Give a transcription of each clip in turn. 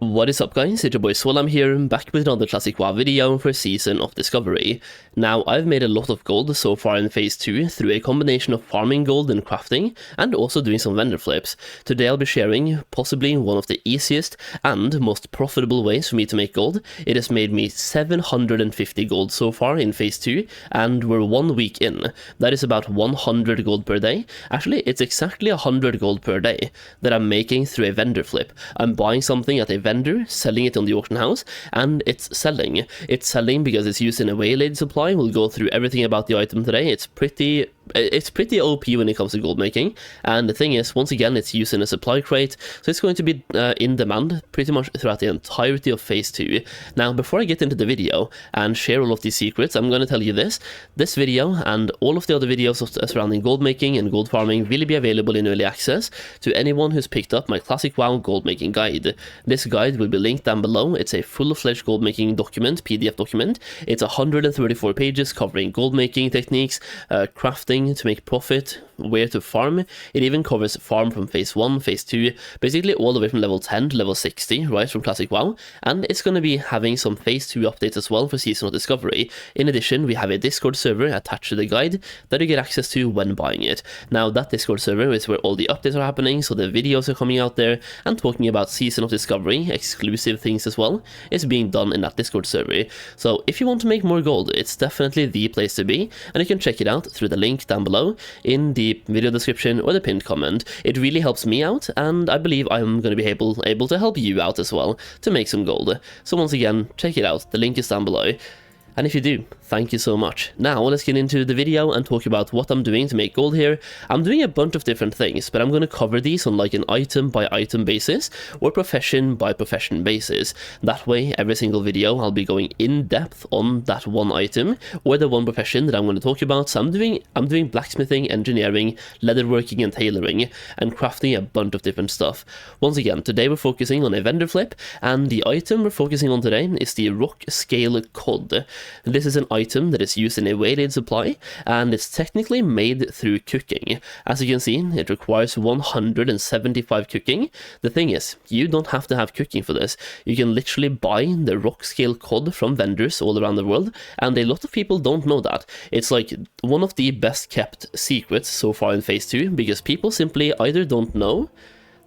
What is up guys, it's your boy Solheim here, back with another classic WoW video for Season of Discovery. Now, I've made a lot of gold so far in Phase 2 through a combination of farming gold and crafting, and also doing some vendor flips. Today I'll be sharing possibly one of the easiest and most profitable ways for me to make gold. It has made me 750 gold so far in Phase 2, and we're 1 week in. That is about 100 gold per day. Actually, it's exactly 100 gold per day that I'm making through a vendor flip. I'm buying something at a vendor, selling it on the auction house, and it's selling. It's selling because it's used in a waylaid supply. We'll go through everything about the item today. It's pretty OP when it comes to gold making, and the thing is, once again, it's used in a supply crate, so it's going to be in demand pretty much throughout the entirety of Phase 2. Now, before I get into the video and share all of these secrets, I'm going to tell you this video and all of the other videos surrounding gold making and gold farming will be available in early access to anyone who's picked up my Classic WoW gold making guide. This guide will be linked down below. It's a full-fledged gold making document, PDF document. It's 134 pages covering gold making techniques, crafting to make profit, where to farm. It even covers farm from Phase 1, Phase 2, basically all the way from level 10 to level 60, right, from Classic WoW, and it's going to be having some Phase 2 updates as well for Season of Discovery. In addition, we have a Discord server attached to the guide that you get access to when buying it. Now, that Discord server is where all the updates are happening, so the videos are coming out there, and talking about Season of Discovery, exclusive things as well, is being done in that Discord server. So if you want to make more gold, it's definitely the place to be, and you can check it out through the link down below in the video description or the pinned comment. It really helps me out, and I believe I'm going to be able to help you out as well to make some gold. So once again, check it out, the link is down below. And if you do, thank you so much. Now let's get into the video and talk about what I'm doing to make gold here. I'm doing a bunch of different things, but I'm going to cover these on like an item by item basis or profession by profession basis. That way, every single video I'll be going in depth on that one item or the one profession that I'm going to talk about. So I'm doing blacksmithing, engineering, leatherworking and tailoring, and crafting a bunch of different stuff. Once again, today we're focusing on a vendor flip, and the item we're focusing on today is the rock scale cod. This is an item that is used in a waylaid supply, and it's technically made through cooking. As you can see, it requires 175 cooking. The thing is, you don't have to have cooking for this. You can literally buy the rock scale cod from vendors all around the world, and a lot of people don't know that. It's like one of the best kept secrets so far in Phase 2, because people simply either don't know,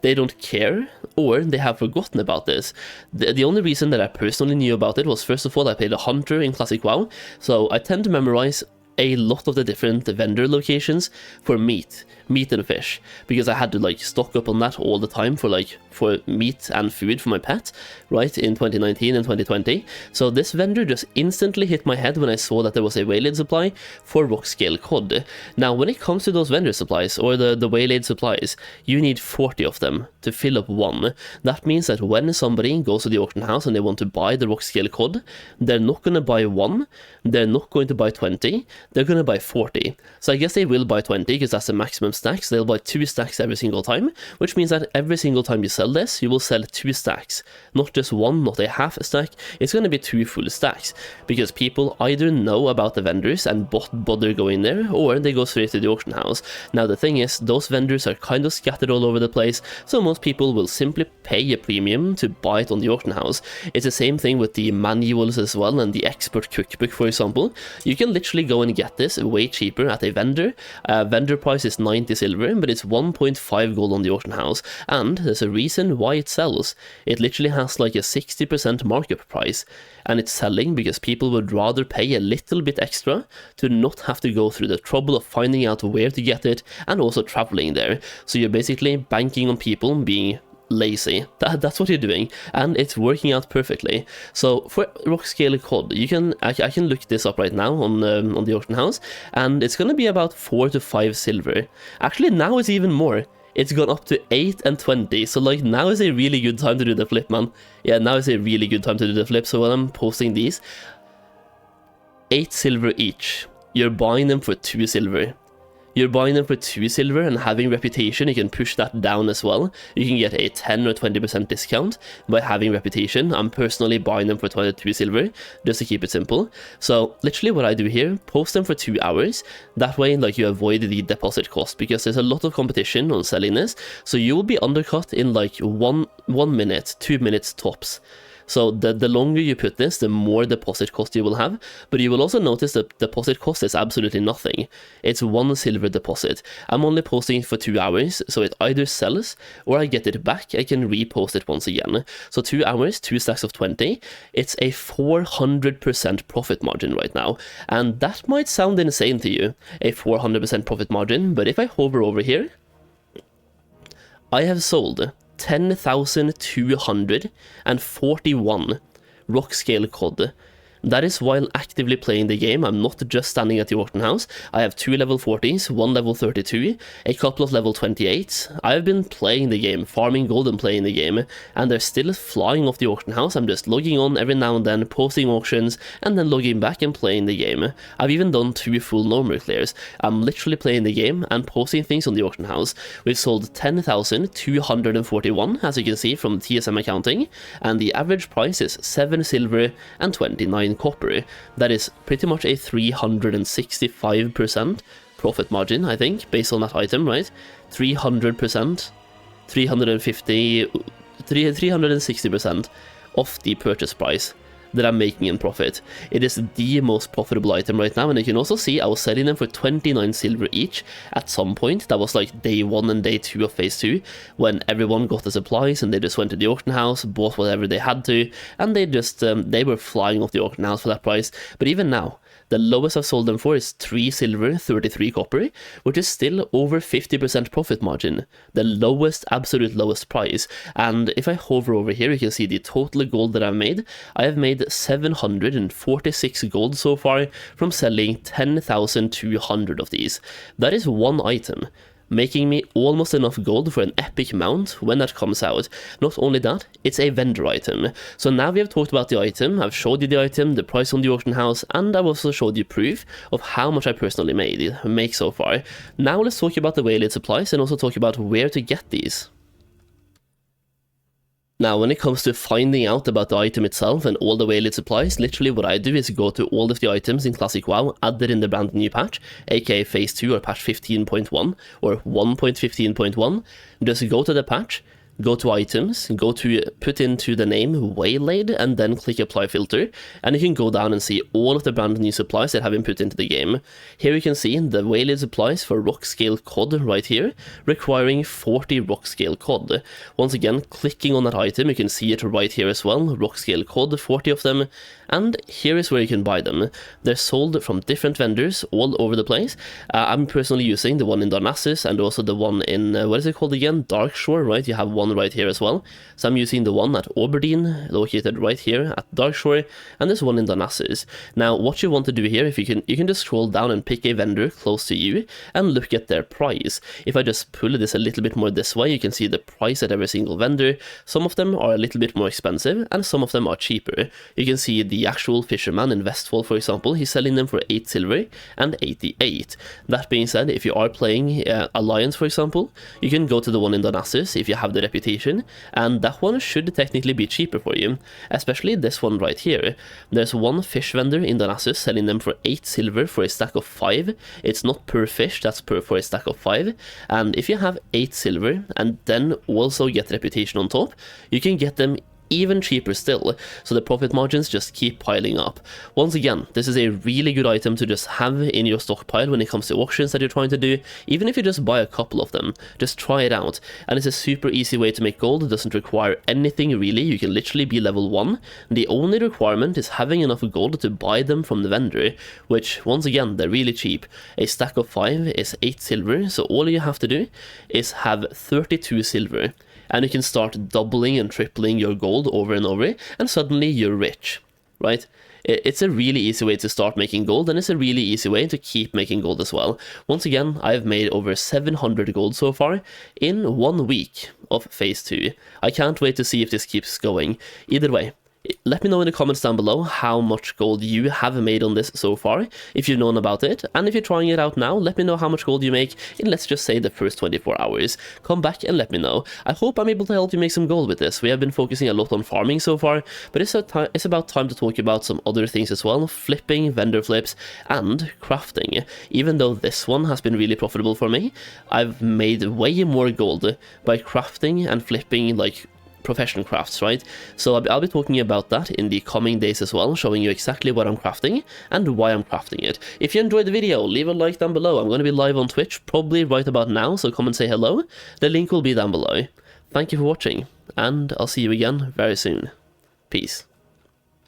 they don't care, or they have forgotten about this. The only reason that I personally knew about it was, first of all, I played a hunter in Classic WoW, so I tend to memorize a lot of the different vendor locations for meat and fish, because I had to like stock up on that all the time for meat and food for my pet, right, in 2019 and 2020. So this vendor just instantly hit my head when I saw that there was a waylaid supply for rock scale cod. Now, when it comes to those vendor supplies or the waylaid supplies, you need 40 of them to fill up one. That means that when somebody goes to the auction house and they want to buy the rock scale cod, they're not going to buy one, they're not going to buy 20, they're going to buy 40. So I guess they will buy 20 because that's the maximum stacks. They'll buy 2 stacks every single time, which means that every single time you sell this, you will sell 2 stacks, not just one, not a half stack. It's going to be 2 full stacks, because people either know about the vendors and bother going there, or they go straight to the auction house. Now the thing is, those vendors are kind of scattered all over the place, so most people will simply pay a premium to buy it on the auction house. It's the same thing with the manuals as well, and the expert cookbook, for example. You can literally go and get this way cheaper at a vendor. Vendor price is 90 silver, but it's 1.5 gold on the auction house, and there's a reason why it sells. It literally has like a 60% markup price, and it's selling because people would rather pay a little bit extra to not have to go through the trouble of finding out where to get it and also traveling there. So you're basically banking on people being lazy. That's what you're doing, and it's working out perfectly. So for rock scale cod, I can look this up right now on the auction house, and it's gonna be about 4 to 5 silver. Actually, now it's even more. It's gone up to 8 and 20, so like now is a really good time to do the flip, man. Yeah, now is a really good time to do the flip. So when I'm posting these, 8 silver each, you're buying them for 2 silver. You're buying them for 2 silver, and having reputation, you can push that down as well. You can get a 10 or 20% discount by having reputation. I'm personally buying them for 22 silver, just to keep it simple. So literally what I do here, post them for 2 hours. That way, like, you avoid the deposit cost, because there's a lot of competition on selling this. So you will be undercut in like 1 minute, 2 minutes tops. So the longer you put this, the more deposit cost you will have, but you will also notice that deposit cost is absolutely nothing. It's 1 silver deposit. I'm only posting it for 2 hours, so it either sells or I get it back. I can repost it once again. So 2 hours, 2 stacks of 20. It's a 400% profit margin right now, and that might sound insane to you, a 400% profit margin, but if I hover over here, I have sold 10,241 rock scale cod. That is while actively playing the game. I'm not just standing at the auction house. I have 2 level 40s, 1 level 32, a couple of level 28s. I've been playing the game, farming gold and playing the game, and they're still flying off the auction house. I'm just logging on every now and then, posting auctions, and then logging back and playing the game. I've even done 2 full normal clears. I'm literally playing the game and posting things on the auction house. We've sold 10,241, as you can see from the TSM accounting, and the average price is 7 silver and 29 copper. That is pretty much a 365% profit margin, I think, based on that item, right? 300%, 350, 360% off the purchase price that I'm making in profit. It is the most profitable item right now, and you can also see I was selling them for 29 silver each at some point. That was like day 1 and day 2 of phase 2, when everyone got the supplies and they just went to the auction house, bought whatever they had to, and they just they were flying off the auction house for that price. But even now, the lowest I've sold them for is 3 silver, 33 copper, which is still over 50% profit margin. The lowest, absolute lowest price. And if I hover over here, you can see the total gold that I've made. I have made 746 gold so far from selling 10,200 of these. That is 1 item, making me almost enough gold for an epic mount when that comes out. Not only that, it's a vendor item. So now we have talked about the item, I've showed you the item, the price on the auction house, and I've also showed you proof of how much I personally make so far. Now let's talk about the waylaid supplies and also talk about where to get these. Now, when it comes to finding out about the item itself and all the waylaid supplies, literally what I do is go to all of the items in Classic WoW added in the brand new patch, aka Phase 2 or patch 15.1 or 1.15.1, just go to the patch, go to items, go to put into the name waylaid, and then click apply filter, and you can go down and see all of the brand new supplies that have been put into the game. Here you can see the waylaid supplies for rock scale cod right here, requiring 40 rock scale cod. Once again, clicking on that item, you can see it right here as well, rock scale cod, 40 of them, and here is where you can buy them. They're sold from different vendors all over the place. I'm personally using the one in Darnassus and also the one in, what is it called again? Darkshore, right? You have one right here as well. So I'm using the one at Aberdeen, located right here at Darkshore, and this one in Darnassus. Now, what you want to do here, if you can just scroll down and pick a vendor close to you and look at their price. If I just pull this a little bit more this way, you can see the price at every single vendor. Some of them are a little bit more expensive and some of them are cheaper. You can see the actual fisherman in Westfall, for example, he's selling them for 8 silver and 88. That being said, if you are playing Alliance, for example, you can go to the one in Darnassus if you have the reputation, and that one should technically be cheaper for you, especially this one right here. There's one fish vendor in Darnassus selling them for 8 silver for a stack of 5. It's not per fish, that's for a stack of 5, and if you have 8 silver and then also get reputation on top, you can get them even cheaper still, so the profit margins just keep piling up. Once again, this is a really good item to just have in your stockpile when it comes to auctions that you're trying to do. Even if you just buy a couple of them, just try it out, and it's a super easy way to make gold. It doesn't require anything really. You can literally be level 1. The only requirement is having enough gold to buy them from the vendor, which once again, they're really cheap. A stack of 5 is 8 silver, so all you have to do is have 32 silver, and you can start doubling and tripling your gold over and over, and suddenly you're rich, right? It's a really easy way to start making gold, and it's a really easy way to keep making gold as well. Once again, I've made over 700 gold so far in 1 week of phase 2. I can't wait to see if this keeps going. Either way, Let me know in the comments down below how much gold you have made on this so far, if you've known about it, and if you're trying it out now, let me know how much gold you make in, let's just say, the first 24 hours. Come back and let me know. I hope I'm able to help you make some gold with this. We have been focusing a lot on farming so far, but it's about time to talk about some other things as well, flipping, vendor flips, and crafting. Even though this one has been really profitable for me, I've made way more gold by crafting and flipping, like, professional crafts, right? So I'll be talking about that in the coming days as well, showing you exactly what I'm crafting and why I'm crafting it. If you enjoyed the video, leave a like down below. I'm going to be live on Twitch probably right about now, so come and say hello. The link will be down below. Thank you for watching, and I'll see you again very soon. Peace.